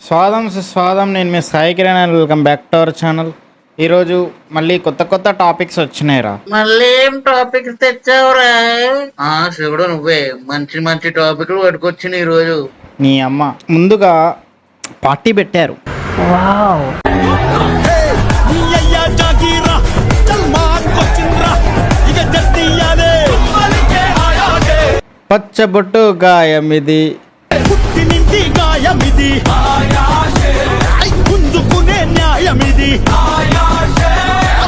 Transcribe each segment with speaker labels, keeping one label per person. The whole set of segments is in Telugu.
Speaker 1: స్వాగతం సుస్వాగతం. నేను మీ Sai Kiran and welcome back to our channel. ఈరోజు మళ్ళీ కొత్త టాపిక్స్ వచ్చినాయిరా.
Speaker 2: మళ్ళీ ఏం టాపిక్ తెచ్చావురా? శివుడు నువ్వే మంచి మంచి టాపిక్లు పట్టుకొచ్చిన ఈ రోజు.
Speaker 1: నీ అమ్మ ముందుగా పార్టీ పెట్టారు. పచ్చబొట్టు గాయమిది,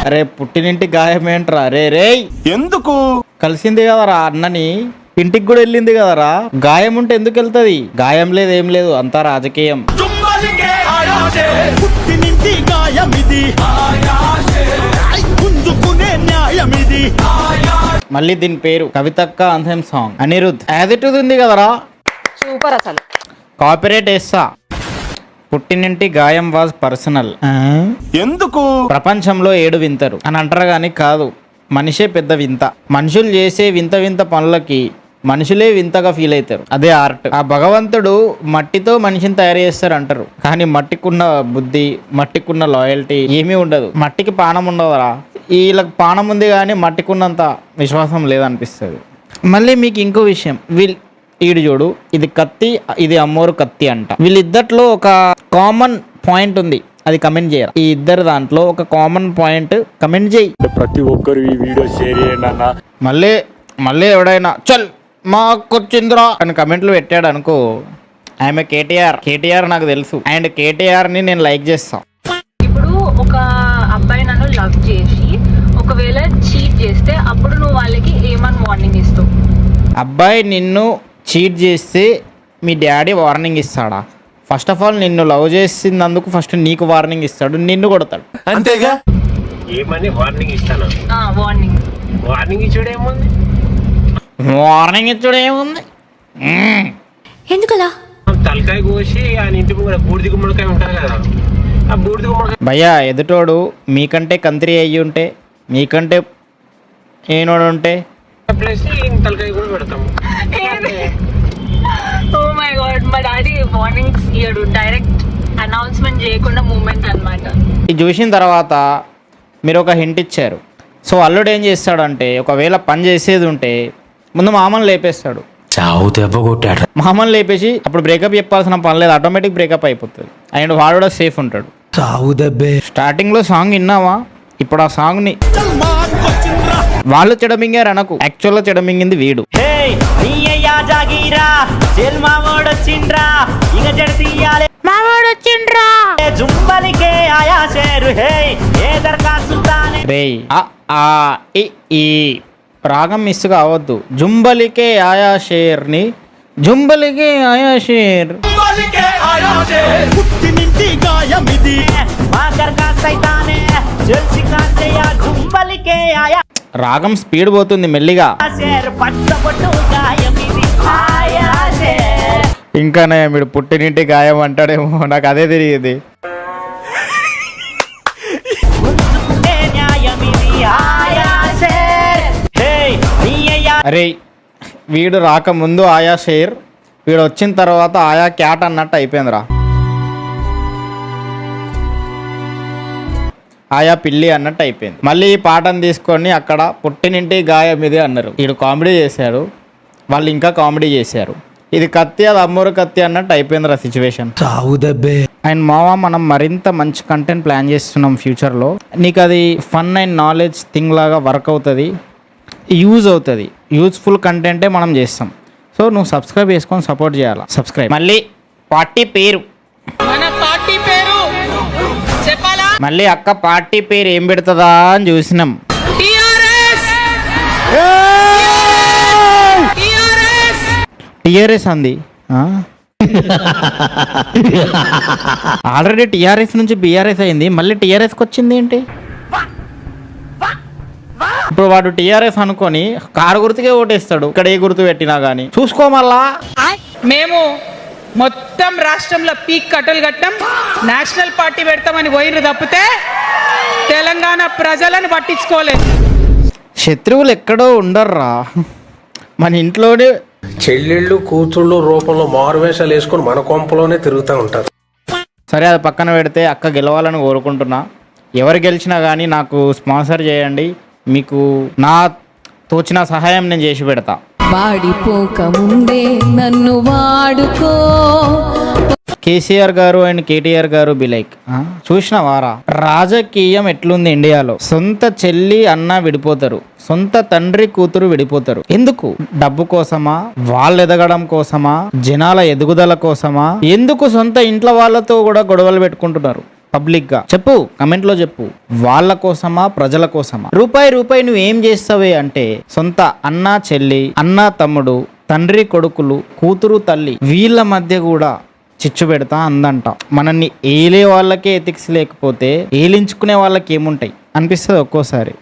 Speaker 1: అరే పుట్టినింటి గాయమేంట్రా? రే
Speaker 3: ఎందుకు
Speaker 1: కలిసింది కదరా అన్నని, ఇంటికి కూడా వెళ్ళింది కదరా. గాయం ఉంటే ఎందుకు వెళ్తుంది? గాయం లేదు ఏం లేదు, అంతా రాజకీయం. మళ్ళీ దీని పేరు కవితక్క అంథెమ్ సాంగ్. అనిరుద్ యాజ్ ఇట్ ఉంది కదరా,
Speaker 4: సూపర్. అసలు
Speaker 1: కాపీరైట్ వేస్తా. పుట్టినింటి గాయం వాజ్ పర్సనల్.
Speaker 3: ఎందుకు
Speaker 1: ప్రపంచంలో 7 వింతరు అని అంటారు కానీ కాదు, మనిషే పెద్ద వింత. మనుషులు చేసే వింత వింత పనులకి మనుషులే వింతగా ఫీల్ అవుతారు. అదే ఆర్ట్. ఆ భగవంతుడు మట్టితో మనిషిని తయారు చేస్తారు అంటారు, కానీ మట్టికున్న బుద్ధి, మట్టికున్న లాయల్టీ ఏమీ ఉండదు. మట్టికి పానం ఉండదురా, వీళ్ళకి పానం ఉంది కానీ మట్టికున్నంత విశ్వాసం లేదనిపిస్తుంది. మళ్ళీ మీకు ఇంకో విషయం, ఈడు చూడు, ఇది కత్తి, ఇది అమ్మోరు కత్తి అంట. వీళ్ళిద్దట్లో ఒక కామన్ పాయింట్ ఉంది, అది కమెంట్ చేయరా. ఈ ఇద్దరు దాంట్లో ఒక కామన్ పాయింట్ కమెంట్ చేయి.
Speaker 3: ప్రతి ఒక్కరు ఈ వీడియో షేర్ చేయండి అన్న.
Speaker 1: మళ్ళీ ఎవడైనా చల్ మాకొచ్చిందిరా అని కమెంట్లు పెట్టాడు అనుకో, ఆమె కేటీఆర్ నాకు తెలుసు, అండ్ కేటీఆర్ని నేను లైక్ చేస్తాను.
Speaker 4: ఇప్పుడు ఒక అబ్బాయి నన్ను లవ్ చేసి ఒకవేళ చీట్ చేస్తే అప్పుడు నువ్వు వాళ్ళకి ఏమని వార్నింగ్ ఇస్తావు?
Speaker 1: అబ్బాయి నిన్ను చీట్ చేస్తే మీ డాడీ వార్నింగ్ ఇస్తాడా? ఫస్ట్ ఆఫ్ ఆల్ నిన్ను లవ్ చేసినందుకు ఫస్ట్ నీకు వార్నింగ్ ఇస్తాడు, నిన్ను కొడతాడు.
Speaker 3: అంతేగా?
Speaker 5: ఏమని వార్నింగ్ ఇస్తాను? వార్నింగ్ ఇచ్చుడు ఏముంది?
Speaker 4: ఎందుకలా?
Speaker 5: తలకాయ కోసి ఆయన ఇంటి ముందు బూడిది గుమ్మడికాయ ఉంటారు కదా, ఆ బూడిది గుమ్మడికాయ
Speaker 1: భయ్యా ఎదుటోడు మీకంటే కంత్రి అయ్యి ఉంటే, మీకంటే ఏనోడు ఉంటే
Speaker 5: ప్లేస్ తలకాయ కూడా పెడతాము.
Speaker 4: ఓ మై గాడ్, మా డాడీ వార్నింగ్స్ ఇయ్యడు, డైరెక్ట్ అనౌన్స్మెంట్ చేయకుండా మూమెంట్ అన్నమాట.
Speaker 1: ఇది చూసిన తర్వాత మీరు ఒక హింట్ ఇచ్చారు. సో అల్లుడు ఏం చేస్తాడంటే, ఒకవేళ పని చేసేది ఉంటే ముందు మామని లేపేస్తాడు.
Speaker 3: చావు దెబ్బ కొట్టాడు.
Speaker 1: మామని లేపేసి అప్పుడు బ్రేకప్ చెప్పాల్సిన పని లేదు, ఆటోమేటిక్ బ్రేకప్ అయిపోతుంది. అండ్ వాడు కూడా సేఫ్ ఉంటాడు.
Speaker 3: చావు దెబ్బే.
Speaker 1: స్టార్టింగ్లో సాంగ్ విన్నావా? ఇప్పుడు ఆ సాంగ్ని వాళ్ళు చెడమింగారు అనకు, యాక్చువల్గా చెడమింగింది వీడు. రేయ్ ఈ రాగం మిస్ కావద్దు. జుంబలికే ఆయా షేర్ని, జుంబలికే ఆయా షేర్. రాగం స్పీడ్ పోతుంది మెల్లిగా. ఇంకానే మీరు పుట్టినింటి గాయం అంటాడేమో, నాకు అదే తెలియదు. అరే వీడు రాకముందు ఆయా షేర్, వీడు వచ్చిన తర్వాత ఆయా క్యాట్ అన్నట్టు అయిపోయిందిరా. ఆయా పిల్లి అన్నట్టు అయిపోయింది. మళ్ళీ ఈ పాటను తీసుకొని అక్కడ పుట్టినింటి గాయం ఇది అన్నారు. వీడు కామెడీ చేశాడు, వాళ్ళు ఇంకా కామెడీ చేశారు. ఇది కత్తి, అది అమ్మూరు కత్తి అన్నట్టు అయిపోయిందిరా సిచ్యువేషన్. అండ్ మావా, మనం మరింత మంచి కంటెంట్ ప్లాన్ చేస్తున్నాం ఫ్యూచర్లో. నీకు అది ఫన్ అండ్ నాలెడ్జ్ థింగ్ లాగా వర్క్ అవుతుంది, యూజ్ అవుతుంది. యూజ్ఫుల్ కంటెంటే మనం చేస్తాం. సో నువ్వు సబ్స్క్రైబ్ చేసుకొని సపోర్ట్ చేయాలి. సబ్స్క్రైబ్. మళ్ళీ పార్టీ పేరు, మళ్ళీ అక్క పార్టీ పేరు ఏం పెడుతుందా అని చూసినాం. టిఆర్ఎస్ అంది. ఆల్రెడీ టిఆర్ఎస్ నుంచి బిఆర్ఎస్ అయింది, మళ్ళీ టిఆర్ఎస్కి వచ్చింది ఏంటి? ఇప్పుడు వాడు టిఆర్ఎస్ అనుకొని కారు గుర్తుకే ఓటేస్తాడు, ఇక్కడ ఏ గుర్తు పెట్టినా గానీ. చూసుకో మళ్ళా.
Speaker 6: మేము మొత్తం రాష్ట్రంలో పీక్ కట్టలు కట్టాం, నేషనల్ పార్టీ పెడతామని పోయిన తప్పితే తెలంగాణ ప్రజలను పట్టించుకోలేదు.
Speaker 1: శత్రువులు ఎక్కడో ఉండర్రా, మన ఇంట్లోనే
Speaker 7: చెల్లెళ్ళు కూతుళ్ళు రూపంలో మారువేషాలు వేసుకొని మన కొంపలోనే తిరుగుతూ ఉంటారు.
Speaker 1: సరే, అది పక్కన పెడితే అక్క గెలవాలని కోరుకుంటున్నా. ఎవరు గెలిచినా కానీ నాకు స్పాన్సర్ చేయండి. మీకు నా తోచిన సహాయం నేను చేసి పెడతా.
Speaker 7: వాడిపోక ముందే నన్ను వాడుకో.
Speaker 1: కేసీఆర్ గారు అండ్ కేటీఆర్ గారు బి లైక్, చూసిన వారా రాజకీయం ఎట్లుంది ఇండియాలో? సొంత చెల్లి అన్న విడిపోతారు, సొంత తండ్రి కూతురు విడిపోతారు. ఎందుకు? డబ్బు కోసమా? వాళ్ళు ఎదగడం కోసమా? జనాల ఎదుగుదల కోసమా? ఎందుకు సొంత ఇంట్లో వాళ్ళతో కూడా గొడవలు పెట్టుకుంటున్నారు పబ్లిక్ గా? చెప్పు, కమెంట్ లో చెప్పు. వాళ్ళ కోసమా, ప్రజల కోసమా? రూపాయి నువ్వు ఏం చేస్తావే అంటే, సొంత అన్న చెల్లి, అన్న తమ్ముడు, తండ్రి కొడుకులు, కూతురు తల్లి, వీళ్ళ మధ్య కూడా చిచ్చు పెడతా అందంట. మనల్ని ఏలే వాళ్ళకే ఎథిక్స్ లేకపోతే ఏలించుకునే వాళ్ళకి ఏముంటాయి అనిపిస్తుంది ఒక్కోసారి.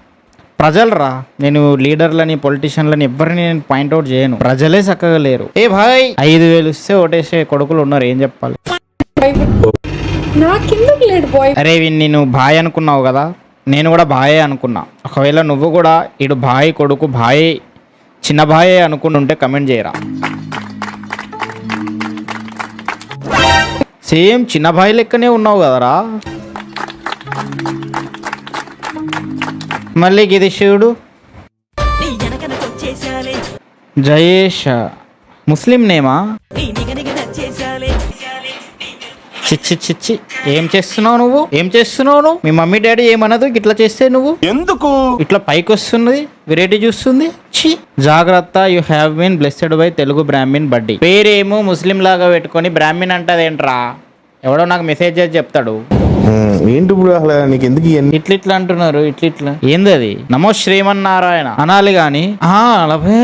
Speaker 1: ప్రజలరా, నేను లీడర్లని పొలిటీషియన్లని ఎవరిని నేను పాయింట్అవుట్ చేయను. ప్రజలే చక్కగా లేరు. ఏ భాయ్ 5,000 ఇస్తే ఓటేసే కొడుకులు ఉన్నారు, ఏం చెప్పాలి? అరే వీన్ని నువ్వు భాయ్ అనుకున్నావు కదా, నేను కూడా భాయే అనుకున్నా. ఒకవేళ నువ్వు కూడా ఇడు భాయ్ కొడుకు, భాయ్ చిన్న భాయే అనుకుంటుంటే కమెంట్ చేయరా. సేమ్ చిన్న భాయ్ లెక్కనే ఉన్నావు కదరా. మళ్ళీ గిది శివుడు జయేష్, ముస్లిం నేమా? చిచ్చి చిచ్చి, ఏం చేస్తున్నావు నువ్వు? ఏం చేస్తున్నావు నువ్వు? మీ మమ్మీ డాడీ ఏమనదు ఇట్లా చేస్తే? నువ్వు ఎందుకు ఇట్లా పైకి వస్తున్నది, వెరైటీ చూస్తుంది? ఛీ, జాగ్రత్త. You have been blessed by Telugu Brahmin buddy. పేరేమో ముస్లిం లాగా పెట్టుకొని బ్రాహ్మిన్ అంటదేంట్రా? ఎవడో నాకు మెసేజ్ చేసి చెప్తాడు.
Speaker 8: ఏంటి ఇప్పుడు అసలు నీకు ఎందుకు
Speaker 1: ఇట్లా అంటున్నారు? ఇట్లా ఏంది అది? నమో శ్రీమన్నారాయణ అనాలి గాని అలాగే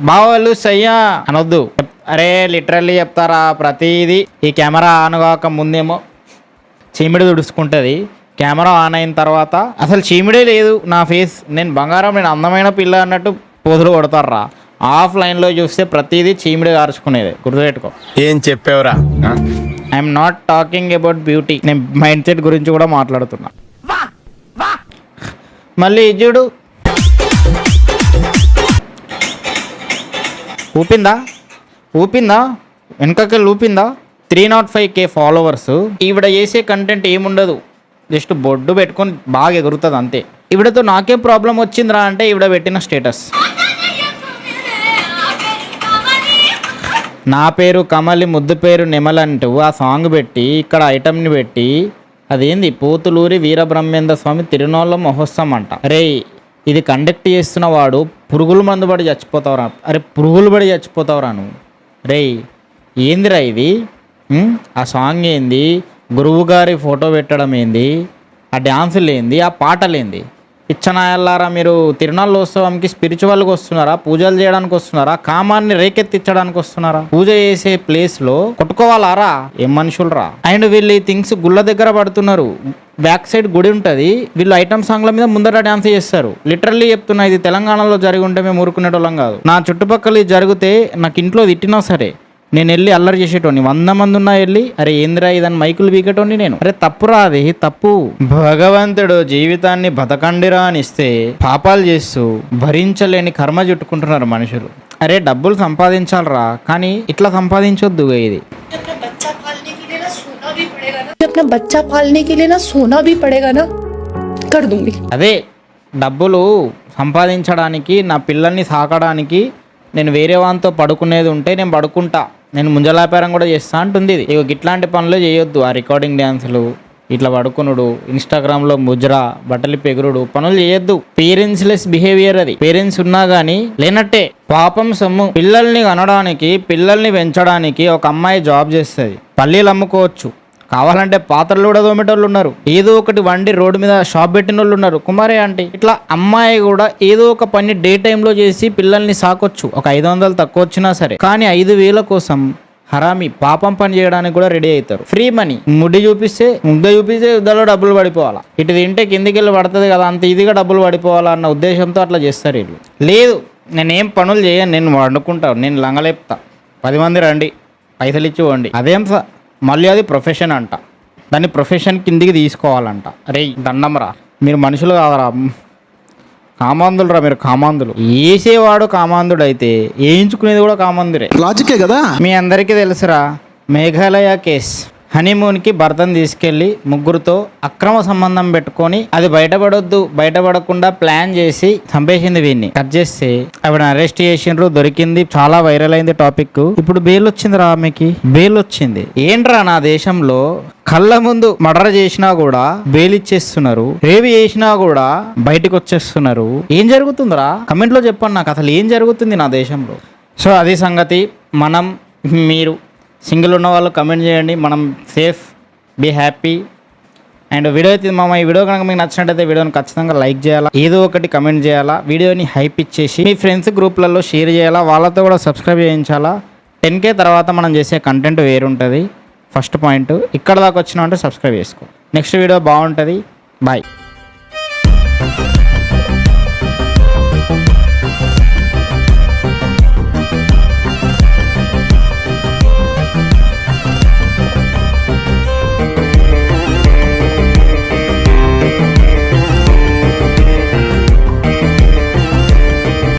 Speaker 1: బావాలు సయ్యా అనొద్దు. అరే లిటరల్లీ చెప్తారా ప్రతిదీ? ఈ కెమెరా ఆన్ కాక ముందేమో చీమిడి తుడుచుకుంటుంది, కెమెరా ఆన్ అయిన తర్వాత అసలు చీమిడే లేదు నా ఫేస్. నేను బంగారం, నేను అందమైన పిల్ల అన్నట్టు పోజులు కొడతారా. ఆఫ్లైన్లో చూస్తే ప్రతిదీ చీమిడి కార్చుకునేది, గుర్తుపెట్టుకో.
Speaker 3: ఏం చెప్పావురా?
Speaker 1: I'm not talking about beauty, నేను మైండ్ సెట్ గురించి కూడా మాట్లాడుతున్నా. మళ్ళీ చూడు, ఊపిందా వెనకకెళ్ళి ఊపిందా. 305K followers. ఈవిడ చేసే కంటెంట్ ఏముండదు, జస్ట్ బొడ్డు పెట్టుకొని బాగా ఎగురుతుంది అంతే. ఈవిడతో నాకేం ప్రాబ్లం వచ్చిందిరా అంటే, ఈవిడ పెట్టిన స్టేటస్ నా పేరు కమలి ముద్దు పేరు నెమల్ అంటూ ఆ సాంగ్ పెట్టి ఇక్కడ ఐటమ్ని పెట్టి, అదేంది పోతులూరి వీరబ్రహ్మేంద్ర స్వామి తిరునాళ్ళ మహోత్సవం అంట. అరే ఇది కండక్ట్ చేస్తున్న వాడు పురుగుల మందు పడి చచ్చిపోతావురా. అరే పురుగులు పడి చచ్చిపోతావురా నువ్వు. రే ఏందిరా ఇది? ఆ సాంగ్ ఏంది? గురువు గారి ఫోటో పెట్టడం ఏంది? ఆ డ్యాన్సులు ఏంది? ఆ పాటలేంది? పిచ్చనాయల్లారా, మీరు తిరునాళ్ళోత్సవంకి స్పిరిచువల్గా వస్తున్నారా? పూజలు చేయడానికి వస్తున్నారా? కామాన్ని రేకెత్తించడానికి వస్తున్నారా? పూజ చేసే ప్లేస్లో కొట్టుకోవాలారా? ఏం మనుషులరా? అండ్ వీళ్ళు ఈ థింగ్స్ గుళ్ళ దగ్గర పడుతున్నారు. బ్యాక్ సైడ్ గుడి ఉంటుంది, వీళ్ళు ఐటమ్ సాంగ్ల మీద ముందర డాన్స్ చేస్తారు. లిటరల్లీ చెప్తున్నా, ఇది తెలంగాణలో జరిగి ఉంటే మేము ఊరుకునేటోళ్ళం కాదు. నా చుట్టుపక్కల ఇది జరిగితే నాకు ఇంట్లో తిట్టినా సరే నేను వెళ్ళి అల్లరి చేసేటోని. 100 మంది ఉన్నా వెళ్ళి అరే ఏందిరా ఇదని మైకులు బీకేటోని నేను. అరే తప్పురా, అది తప్పు. భగవంతుడు జీవితాన్ని బతకండిరా అని ఇస్తే పాపాలు చేస్తూ భరించలేని కర్మ చుట్టుకుంటున్నారు మనుషులు. అరే డబ్బులు సంపాదించాలరా, కానీ ఇట్లా సంపాదించొద్దు. ఇది
Speaker 9: अपना बच्चा पालने के लिए ना सोना भी पड़ेगा ना कर दूंगी.
Speaker 1: అదే డబ్బులు సంపాదించడానికి, నా పిల్లల్ని సాకడానికి నేను వేరే వానితో పడుకునేది ఉంటే నేను పడుకుంటా, నేను ముంజలాపారం కూడా చేస్తా అంటుంది. ఇది ఇట్లాంటి పనులు చేయొద్దు. ఆ రికార్డింగ్ డ్యాన్సులు, ఇట్లా పడుకునుడు, ఇన్స్టాగ్రామ్లో ముజ్రా, బట్టలు పెగురుడు పనులు చేయొద్దు. పేరెంట్స్ లెస్ బిహేవియర్ అది. పేరెంట్స్ ఉన్నా కానీ లేనట్టే. పాపం సొమ్ము. పిల్లల్ని కనడానికి, పిల్లల్ని పెంచడానికి ఒక అమ్మాయి జాబ్ చేస్తుంది. పల్లీలు అమ్ముకోవచ్చు, కావాలంటే పాత్రలు కూడా తోమేటోళ్ళు ఉన్నారు, ఏదో ఒకటి వండి రోడ్డు మీద షాప్ పెట్టిన వాళ్ళు ఉన్నారు, కుమారే ఆంటీ. ఇట్లా అమ్మాయి కూడా ఏదో ఒక పని డే టైంలో చేసి పిల్లల్ని సాకొచ్చు. ఒక 500 తక్కువ వచ్చినా సరే. కానీ 5,000 కోసం హరామి పాపం పని చేయడానికి కూడా రెడీ అవుతారు. Free money. ముడ్డి చూపిస్తే యుద్ధాలో డబ్బులు పడిపోవాలా, ఇటు తింటే కిందికి వెళ్ళి పడుతుంది కదా, అంత ఈజీగా డబ్బులు పడిపోవాలా అన్న ఉద్దేశంతో అట్లా చేస్తారు వీళ్ళు. లేదు, నేనేం పనులు చేయను, నేను వండుకుంటాను, నేను లంగలేపుతా, 10 మంది రండి పైసలు ఇచ్చి పోండి. అదేం మళ్ళీ అది ప్రొఫెషన్ అంట, దాన్ని ప్రొఫెషన్ కిందికి తీసుకోవాలంట. అరే దండంరా, మీరు మనుషులు కాదరా, కామాంధులు రా మీరు, కామాంధులు. వేసేవాడు కామాంధుడు అయితే వేయించుకునేది కూడా కామాంధుడే.
Speaker 8: లాజికే కదా.
Speaker 1: మీ అందరికీ తెలుసురా మేఘాలయ కేస్. హనీమూన్కి భర్తను తీసుకెళ్లి ముగ్గురుతో అక్రమ సంబంధం పెట్టుకొని అది బయటపడకుండా ప్లాన్ చేసి చంపేసింది వీడిని. కట్ చేస్తే ఆవిడ అరెస్ట్ చేసిండ్రు, దొరికింది, చాలా వైరల్ అయింది టాపిక్. ఇప్పుడు బెయిల్ వచ్చిందిరా, ఆమెకి బెయిల్ వచ్చింది. ఏంట్రా నా దేశంలో కళ్ళ ముందు మర్డర్ చేసినా కూడా బెయిల్ ఇచ్చేస్తున్నారు, రేవి చేసినా కూడా బయటకు వచ్చేస్తున్నారు. ఏం జరుగుతుందిరా? కమెంట్లో చెప్పండి నాకు, అసలు ఏం జరుగుతుంది నా దేశంలో. సో అది సంగతి. మీరు సింగిల్ ఉన్న వాళ్ళు కమెంట్ చేయండి. మనం safe, be happy. And video అయితే ఈ వీడియో కనుక మీకు నచ్చినట్టయితే వీడియోని ఖచ్చితంగా లైక్ చేయాలా, ఏదో ఒకటి కమెంట్ చేయాలా, వీడియోని హైప్ ఇచ్చేసి మీ ఫ్రెండ్స్ గ్రూప్లలో షేర్ చేయాలా, వాళ్ళతో కూడా సబ్స్క్రైబ్ చేయించాలా. 10K తర్వాత మనం చేసే కంటెంట్ వేరుంటుంది. ఫస్ట్ పాయింట్ ఇక్కడ దాకా వచ్చినా అంటే సబ్స్క్రైబ్ చేసుకో. నెక్స్ట్ వీడియో బాగుంటుంది. బాయ్.